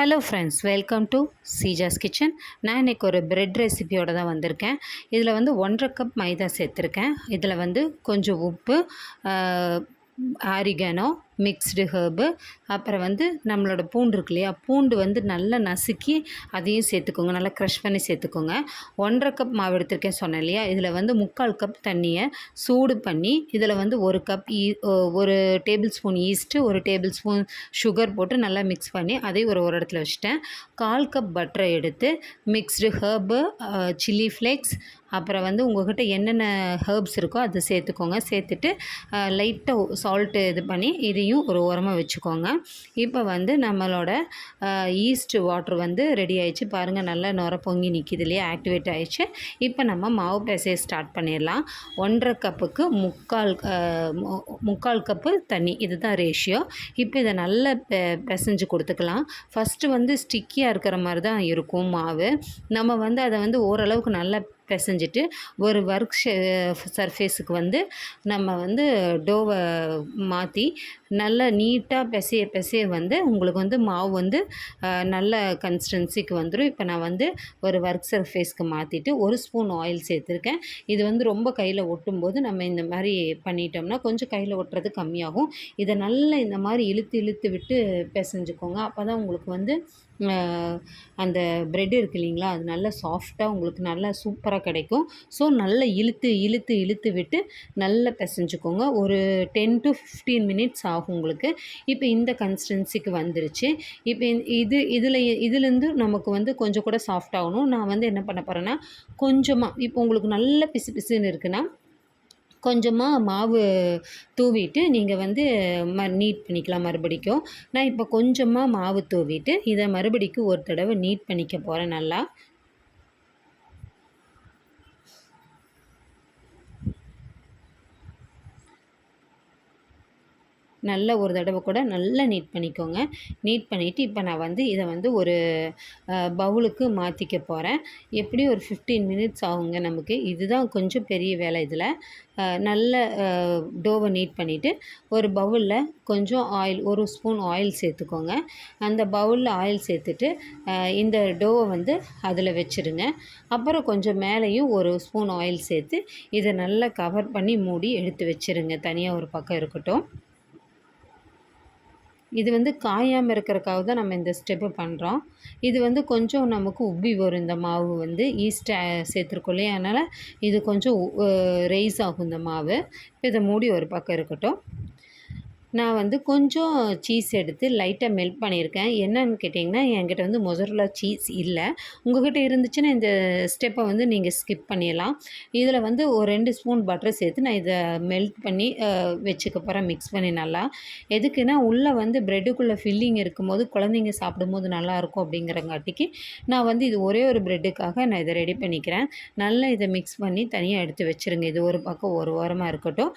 Hello friends, welcome to Seeja's kitchen. நான் இன்றைக்கி ஒரு பிரெட் ரெசிபியோடு தான் வந்திருக்கேன். இதில் வந்து 1.5 கப் மைதா சேர்த்துருக்கேன். இதில் வந்து கொஞ்சம் உப்பு, ஆரிகானோ, மிக்ஸ்டு ஹர்பு, அப்புறம் வந்து நம்மளோட பூண்டு இருக்கு இல்லையா, பூண்டு வந்து நல்லா நசுக்கி அதையும் சேர்த்துக்கோங்க, நல்லா க்ரஷ் பண்ணி சேர்த்துக்கோங்க. 1.5 கப் மாவு எடுத்திருக்கேன் சொன்னேன் இல்லையா, இதில் வந்து 3/4 கப் தண்ணியை சூடு பண்ணி இதில் வந்து 1 கப் ஒரு table spoon yeast, 1 table spoon sugar போட்டு நல்லா மிக்ஸ் பண்ணி அதையும் ஒரு இடத்துல வச்சுட்டேன். 1/4 கப் பட்டரை எடுத்து மிக்ஸ்டு ஹர்பு, சில்லி ஃப்ளேக்ஸ், அப்புறம் வந்து உங்கள்கிட்ட என்னென்ன ஹர்ப்ஸ் இருக்கோ அதை சேர்த்துக்கோங்க. சேர்த்துட்டு லைட்டாக சால்ட்டு இது பண்ணி இதையும் ஒரு ஓரமாக வச்சுக்கோங்க. இப்போ வந்து நம்மளோட ஈஸ்ட் வாட்ரு வந்து ரெடி ஆகிடுச்சு. பாருங்கள், நல்லா நுர பொங்கி நிற்கிது இல்லையா, ஆக்டிவேட் ஆகிடுச்சு. இப்போ நம்ம மாவு பேசையை ஸ்டார்ட் பண்ணிடலாம். 1.5 கப்புக்கு 3/4 கப்பு தண்ணி, இதுதான் ரேஷியோ. இப்போ இதை நல்லா பிசைஞ்சு கொடுத்துக்கலாம். ஃபஸ்ட்டு வந்து ஸ்டிக்கியாக இருக்கிற மாதிரி தான் இருக்கும் மாவு. நம்ம வந்து அதை வந்து ஓரளவுக்கு நல்லா பிசைஞ்சிட்டு ஒரு ஒர்க் சர்ஃபேஸுக்கு வந்து நம்ம வந்து டோவை மாற்றி நல்லா நீட்டாக பிசைய வந்து உங்களுக்கு வந்து மாவு வந்து நல்ல கன்சிஸ்டன்சிக்கு வந்துடும். இப்போ நான் வந்து ஒரு ஒர்க் சர்ஃபேஸ்க்கு மாற்றிட்டு 1 ஸ்பூன் ஆயில் சேர்த்துருக்கேன். இது வந்து ரொம்ப கையில் ஒட்டும்போது நம்ம இந்த மாதிரி பண்ணிட்டோம்னா கொஞ்சம் கையில் ஒட்டுறது கம்மியாகும். இதை நல்லா இந்த மாதிரி இழுத்து விட்டு பிசைஞ்சுக்கோங்க. அப்போ தான் உங்களுக்கு வந்து அந்த ப்ரெட் இருக்குது இல்லைங்களா, அது நல்லா சாஃப்டாக உங்களுக்கு நல்லா சூப்பராக கிடைக்கும். ஸோ நல்லா இழுத்து விட்டு நல்லா பிசைஞ்சுக்கோங்க. ஒரு 10 to 15 மினிட்ஸ் ஆகும் உங்களுக்கு. இப்போ இந்த கன்சிஸ்டன்சிக்கு வந்துருச்சு. இப்போ இதுலேருந்து நமக்கு வந்து கொஞ்சம் கூட சாஃப்ட் ஆகணும். நான் வந்து என்ன பண்ண போகிறேன்னா, கொஞ்சமாக இப்போ உங்களுக்கு நல்ல பிசுன்னு இருக்குன்னா கொஞ்சமாக மாவு தூவிட்டு நீங்கள் வந்து நீட் பண்ணிக்கலாம் மறுபடிக்கும். நான் இப்போ கொஞ்சமாக மாவு தூவிட்டு இதை மறுபடிக்கும் ஒரு தடவை நீட் பண்ணிக்க போகிறேன் நல்லா. நல்லா ஒரு தடவை கூட நல்லா நீட் பண்ணிக்கோங்க. நீட் பண்ணிவிட்டு இப்போ நான் வந்து இதை வந்து ஒரு பவுலுக்கு மாற்றிக்க போகிறேன். எப்படியும் ஒரு 15 மினிட்ஸ் ஆகுங்க நமக்கு. இதுதான் கொஞ்சம் பெரிய வேலை இதில். நல்ல டோவை நீட் பண்ணிவிட்டு ஒரு பவுலில் கொஞ்சம் ஆயில், 1 ஸ்பூன் ஆயில் சேர்த்துக்கோங்க. அந்த பவுலில் ஆயில் சேர்த்துட்டு இந்த டோவை வந்து அதில் வச்சுருங்க. அப்புறம் கொஞ்சம் மேலேயும் 1 ஸ்பூன் ஆயில் சேர்த்து இதை நல்லா கவர் பண்ணி மூடி எடுத்து வச்சுருங்க. தனியாக ஒரு பக்கம் இருக்கட்டும். இது வந்து காயாமல் இருக்கிறக்காக தான் நம்ம இந்த ஸ்டெப்பு பண்ணுறோம். இது வந்து கொஞ்சம் நமக்கு உப்பி வரும். இந்த மாவு வந்து ஈஸ்ட்டை சேர்த்துருக்கோம் இல்லையா, அதனால் இது கொஞ்சம் ரைஸ் ஆகும் இந்த மாவு. இப்போ இதை மூடி ஒரு பக்கம் இருக்கட்டும். நான் வந்து கொஞ்சம் சீஸ் எடுத்து லைட்டாக மெல்ட் பண்ணியிருக்கேன். என்னன்னு கேட்டிங்கன்னா, என்கிட்ட வந்து மொசரல்லா சீஸ் இல்லை. உங்கள்கிட்ட இருந்துச்சுன்னா இந்த ஸ்டெப்பை வந்து நீங்கள் ஸ்கிப் பண்ணிடலாம். இதில் வந்து ஒரு 2 ஸ்பூன் பட்டர் சேர்த்து நான் இதை மெல்ட் பண்ணி வச்சுக்க போகிறேன், மிக்ஸ் பண்ணி நல்லா. எதுக்குன்னா, உள்ளே வந்து ப்ரெட்டுக்குள்ளே ஃபில்லிங் இருக்கும்போது குழந்தைங்க சாப்பிடும்போது நல்லாயிருக்கும் அப்படிங்கிறங்காட்டிக்கு நான் வந்து இது ஒரே ஒரு ப்ரெட்டுக்காக நான் இதை ரெடி பண்ணிக்கிறேன். நல்லா இதை மிக்ஸ் பண்ணி தனியாக எடுத்து வச்சுருங்க. இது ஒரு பக்கம் ஒரு ஓரமாக இருக்கட்டும்.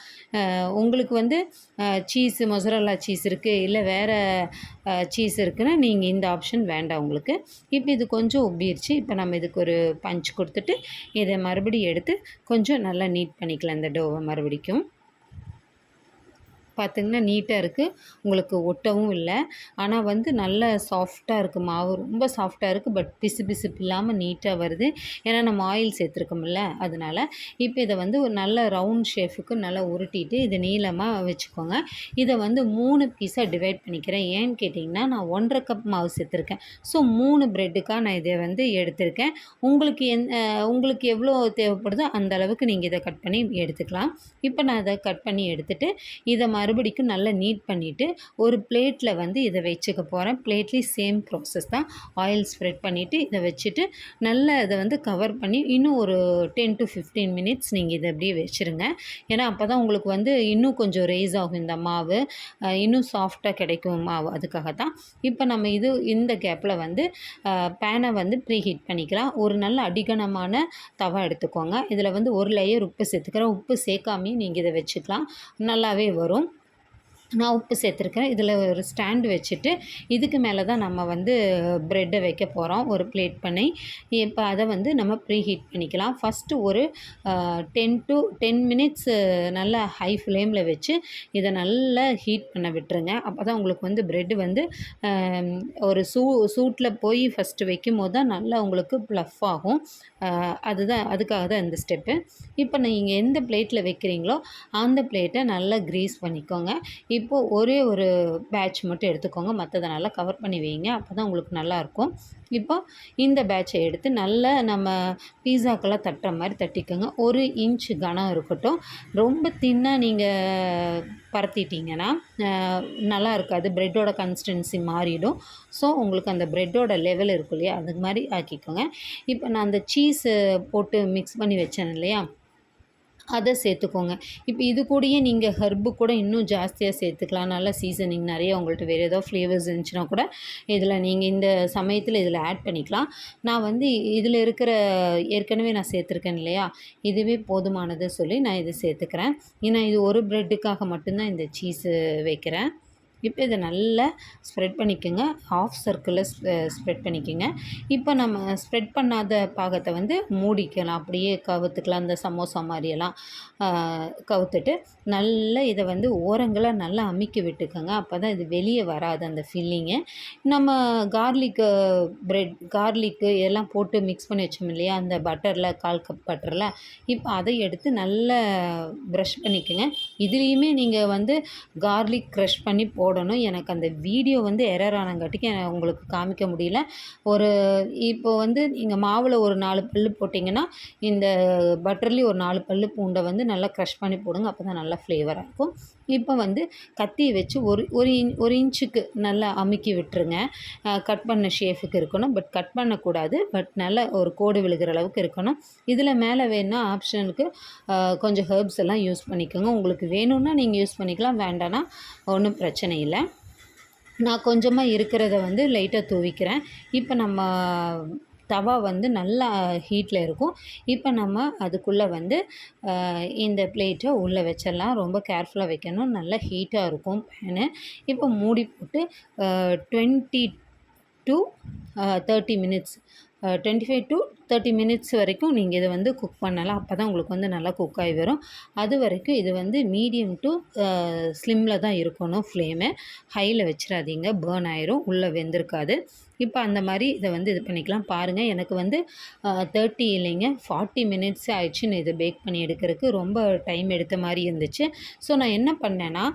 உங்களுக்கு வந்து சீஸு, மொசரல்லா சீஸ் இருக்குது, இல்லை வேறு சீஸ் இருக்குன்னா நீங்கள் இந்த ஆப்ஷன் வேண்டாம் உங்களுக்கு. இப்போ இது கொஞ்சம் உப்பிடுச்சு. இப்போ நம்ம இதுக்கு ஒரு பஞ்ச் கொடுத்துட்டு இதை மறுபடியும் எடுத்து கொஞ்சம் நல்லா நீட் பண்ணிக்கலாம் இந்த டோவை மறுபடிக்கும். பார்த்திங்கன்னா நீட்டாக இருக்குது, உங்களுக்கு ஒட்டவும் இல்லை. ஆனால் வந்து நல்ல சாஃப்டாக இருக்குது மாவு, ரொம்ப சாஃப்டாக இருக்குது. பட் பிசுப்பு இல்லாமல் நீட்டாக வருது. ஏன்னா நம்ம ஆயில் சேர்த்துருக்கோம்ல, அதனால். இப்போ இதை வந்து ஒரு நல்ல ரவுண்ட் ஷேஃபுக்கு நல்லா உருட்டிட்டு இதை நீளமாக வச்சுக்கோங்க. இதை வந்து 3 பீஸாக டிவைட் பண்ணிக்கிறேன். ஏன்னு கேட்டிங்கன்னா, நான் 1.5 கப் மாவு சேர்த்துருக்கேன். ஸோ 3 ப்ரெட்டுக்காக நான் இதை வந்து எடுத்திருக்கேன். உங்களுக்கு எவ்வளோ தேவைப்படுதோ அந்த அளவுக்கு நீங்கள் இதை கட் பண்ணி எடுத்துக்கலாம். இப்போ நான் இதை கட் பண்ணி எடுத்துகிட்டு இதை மறுபடிக்கும் நல்லா நீட் பண்ணிவிட்டு ஒரு பிளேட்டில் வந்து இதை வச்சுக்க போகிறேன். பிளேட்லேயும் சேம் ப்ராசஸ் தான். ஆயில் ஸ்ப்ரெட் பண்ணிவிட்டு இதை வச்சுட்டு நல்லா இதை வந்து கவர் பண்ணி இன்னும் ஒரு 10 to 15 மினிட்ஸ் நீங்கள் இதை அப்படியே வச்சுருங்க. ஏன்னா அப்போ தான் உங்களுக்கு வந்து இன்னும் கொஞ்சம் ரைஸ் ஆகும் இந்த மாவு, இன்னும் சாஃப்டாக கிடைக்கும் மாவு, அதுக்காக தான். இப்போ நம்ம இந்த கேப்பில் வந்து பேனை வந்து ப்ரீ ஹீட் பண்ணிக்கலாம். ஒரு நல்ல அடிகனமான தவா எடுத்துக்கோங்க. இதில் வந்து ஒரு லேயர் உப்பு சேர்த்துக்கிறேன். உப்பு சேர்க்காமையும் நீங்கள் இதை வச்சுக்கலாம், நல்லாவே வரும். நான் உப்பு சேர்த்துருக்கேன். இதில் ஒரு ஸ்டாண்டு வச்சுட்டு, இதுக்கு மேலே தான் நம்ம வந்து ப்ரெட்டை வைக்க போகிறோம். ஒரு பிளேட் பண்ணி, இப்போ அதை வந்து நம்ம ப்ரீ ஹீட் பண்ணிக்கலாம். ஃபஸ்ட்டு ஒரு 10 மினிட்ஸ் நல்லா ஹை ஃப்ளேமில் வச்சு, இதை நல்லா ஹீட் பண்ண விட்டுருங்க. அப்போ தான் உங்களுக்கு வந்து ப்ரெட்டு வந்து ஒரு சூட்டில் போய் ஃபஸ்ட்டு வைக்கும்போது தான் நல்லா உங்களுக்கு ப்ளஃப் ஆகும். அதுக்காக தான் இந்த ஸ்டெப்பு. இப்போ நீங்கள் எந்த பிளேட்டில் வைக்கிறீங்களோ, அந்த பிளேட்டை நல்லா க்ரீஸ் பண்ணிக்கோங்க. இப்போது ஒரே ஒரு பேட்ச் மட்டும் எடுத்துக்கோங்க. மற்றத நல்லா கவர் பண்ணி வைங்க. அப்போ தான் உங்களுக்கு நல்லாயிருக்கும். இப்போ இந்த பேட்சை எடுத்து நல்லா நம்ம பீஸாக்கெல்லாம் தட்டுற மாதிரி தட்டிக்கோங்க. 1 இன்ச் கனம் இருக்கட்டும். ரொம்ப தின்னாக நீங்கள் பரத்திட்டிங்கன்னா நல்லா இருக்காது. ப்ரெட்டோட கன்சிஸ்டன்சி மாறிடும். ஸோ உங்களுக்கு அந்த ப்ரெட்டோட லெவல் இருக்கும் இல்லையா, அது மாதிரி ஆக்கிக்கோங்க. இப்போ நான் அந்த சீஸு போட்டு மிக்ஸ் பண்ணி வச்சேன் இல்லையா, அதை சேர்த்துக்கோங்க. இப்போ இது கூடயே நீங்கள் ஹெர்பு கூட இன்னும் ஜாஸ்தியாக சேர்த்துக்கலாம். நல்லா சீசனிங் நிறைய உங்கள்கிட்ட வேறு ஏதோ ஃப்ளேவர்ஸ் இருந்துச்சுன்னா கூட இதில் நீங்கள் இந்த சமயத்தில் இதில் ஆட் பண்ணிக்கலாம். நான் வந்து இதில் இருக்கிற ஏற்கனவே நான் சேர்த்துருக்கேன் இல்லையா, இதுவே போதுமானது சொல்லி நான் இதை சேர்த்துக்கிறேன். ஏன்னா இது ஒரு ப்ரெட்டுக்காக மட்டும்தான் இந்த சீஸு வைக்கிறேன். இப்போ இதை நல்லா ஸ்ப்ரெட் பண்ணிக்கோங்க. ஹாஃப் சர்க்கிளில் ஸ்ப்ரெட் பண்ணிக்கோங்க. இப்போ நம்ம ஸ்ப்ரெட் பண்ணாத பாகத்தை வந்து மூடிக்கலாம். அப்படியே கவுத்துக்கலாம். இந்த சமோசா மாதிரியெல்லாம் கவுத்துட்டு நல்லா இதை வந்து ஓரங்களை நல்லா அமுக்கி விட்டுக்கோங்க. அப்போ தான் இது வெளியே வராது அந்த ஃபில்லிங்கு. நம்ம கார்லிக்கு எல்லாம் போட்டு மிக்ஸ் பண்ணி வச்சோம் இல்லையா, அந்த பட்டரில் 1/4 கப் பட்டரில், இப்போ அதை எடுத்து நல்லா ப்ரஷ் பண்ணிக்கோங்க. இதுலேயுமே நீங்கள் வந்து கார்லிக் க்ரஷ் பண்ணி போடணும். எனக்கு அந்த வீடியோ வந்து எரர் ஆனங்காட்டிக்கு உங்களுக்கு காமிக்க முடியல. இப்போ வந்து நீங்கள் மாவில் ஒரு 4 பல்லு போட்டிங்கன்னா, இந்த பட்டர்லேயும் ஒரு 4 பல்லு பூண்டை வந்து நல்லா க்ரஷ் பண்ணி போடுங்க. அப்போ தான் நல்லா ஃப்ளேவராக இருக்கும். இப்போ வந்து கத்தியை வச்சு ஒரு இன்ச்சுக்கு நல்லா அமுக்கி விட்டுருங்க. கட் பண்ண ஷேஃபுக்கு இருக்கணும். பட் கட் பண்ணக்கூடாது. பட் நல்லா ஒரு கோடு விழுகிற அளவுக்கு இருக்கணும். இதில் மேலே வேணுன்னா ஆப்ஷனுக்கு கொஞ்சம் ஹெர்ப்ஸ் எல்லாம் யூஸ் பண்ணிக்கோங்க. உங்களுக்கு வேணும்னா நீங்கள் யூஸ் பண்ணிக்கலாம். வேண்டான்னா ஒன்றும் பிரச்சனை இல்லை. நான் கொஞ்சமாக இருக்கிறத வந்து லைட்டாக தூவிக்கிறேன். இப்போ நம்ம தவா வந்து நல்லா ஹீட்டில் இருக்கும். இப்போ நம்ம அதுக்குள்ளே வந்து இந்த பிளேட்டை உள்ளே வச்சிடலாம். ரொம்ப கேர்ஃபுல்லாக வைக்கணும். நல்லா ஹீட்டாக இருக்கும் பேனு. இப்போ மூடி போட்டு 20 to 30 மினிட்ஸ் 25 to 30 மினிட்ஸ் வரைக்கும் நீங்கள் இதை வந்து குக் பண்ணலாம். அப்போ தான் உங்களுக்கு வந்து நல்லா குக் ஆகி வரும். அது வரைக்கும் இது வந்து மீடியம் டு ஸ்லிம்மில் தான் இருக்கணும் ஃப்ளேமு. ஹையில் வச்சிடாதீங்க, பேர்ன் ஆயிரும், உள்ளே வெந்திருக்காது. இப்போ அந்த மாதிரி இதை வந்து இது பண்ணிக்கலாம். பாருங்கள், எனக்கு வந்து 30 இல்லைங்க 40 மினிட்ஸ் ஆயிடுச்சு நான் இதை பேக் பண்ணி எடுக்கிறதுக்கு. ரொம்ப டைம் எடுத்த மாதிரி இருந்துச்சு. ஸோ நான் என்ன பண்ணேன்னா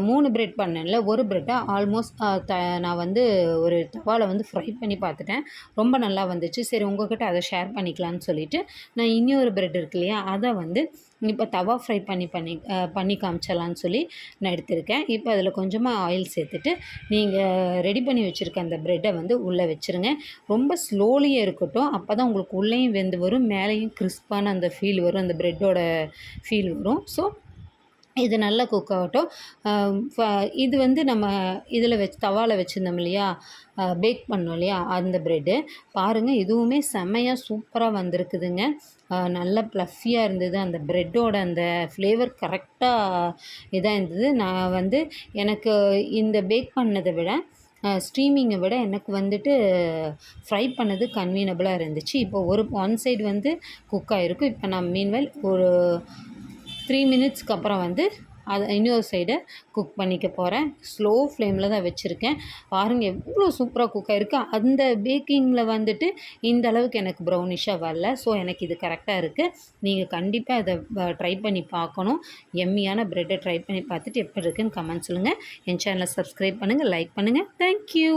3 ப்ரெட் பண்ணேன்ல, ஒரு ப்ரெட்டை ஆல்மோஸ்ட் நான் வந்து ஒரு தவாவில் வந்து ஃப்ரை பண்ணி பார்த்துட்டேன். ரொம்ப நல்லா வந்துச்சு. சரி உங்கள்கிட்ட அதை ஷேர் பண்ணிக்கலான்னு சொல்லிவிட்டு நான் இன்னொரு ப்ரெட் இருக்கு இல்லையா, அதை வந்து இப்போ தவா ஃப்ரை பண்ணி காமிச்சிடலான்னு சொல்லி நான் எடுத்திருக்கேன். இப்போ அதில் கொஞ்சமாக ஆயில் சேர்த்துட்டு நீங்கள் ரெடி பண்ணி வச்சுருக்க அந்த ப்ரெட்டை வந்து உள்ளே வச்சுருங்க. ரொம்ப ஸ்லோலியே இருக்கட்டும். அப்போ தான் உங்களுக்கு உள்ளேயும் வெந்து வரும், மேலேயும் கிறிஸ்பான அந்த ஃபீல் வரும், அந்த ப்ரெட்டோட ஃபீல் வரும். ஸோ இது நல்லா குக் ஆகட்டும். இது வந்து நம்ம இதில் தவாவில் வச்சுருந்தோம் இல்லையா, பேக் பண்ணோம் இல்லையா, அந்த ப்ரெட்டு பாருங்கள், இதுவுமே செம்மையாக சூப்பராக வந்திருக்குதுங்க. நல்லா ப்ளஃபியாக இருந்தது. அந்த ப்ரெட்டோட அந்த ஃப்ளேவர் கரெக்டாக இதாக இருந்தது. நான் வந்து எனக்கு இந்த பேக் பண்ணதை விட ஸ்ட்ரீமிங்கை விட எனக்கு வந்துட்டு ஃப்ரை பண்ணது கன்வீனபிளாக இருந்துச்சு. இப்போ ஒன் சைடு வந்து குக் ஆகிருக்கும். இப்போ நான் மீன்வைல் ஒரு 3 மினிட்ஸ்க்கு அப்புறம் வந்து அதை இன்னொரு சைடை குக் பண்ணிக்க போகிறேன். ஸ்லோ ஃப்ளேமில் தான் வச்சுருக்கேன். பாருங்கள் எவ்வளோ சூப்பராக குக் ஆகிருக்கு. அந்த பேக்கிங்கில் வந்துட்டு இந்த அளவுக்கு எனக்கு ப்ரௌனிஷாக வரல. ஸோ எனக்கு இது கரெக்டாக இருக்குது. நீங்கள் கண்டிப்பாக இதை ட்ரை பண்ணி பார்க்கணும். எம்மியான ப்ரெட்டை ட்ரை பண்ணி பார்த்துட்டு எப்படி இருக்குன்னு கமெண்ட் சொல்லுங்கள். என் சேனலை சப்ஸ்கிரைப் பண்ணுங்கள், லைக் பண்ணுங்கள். தேங்க்யூ.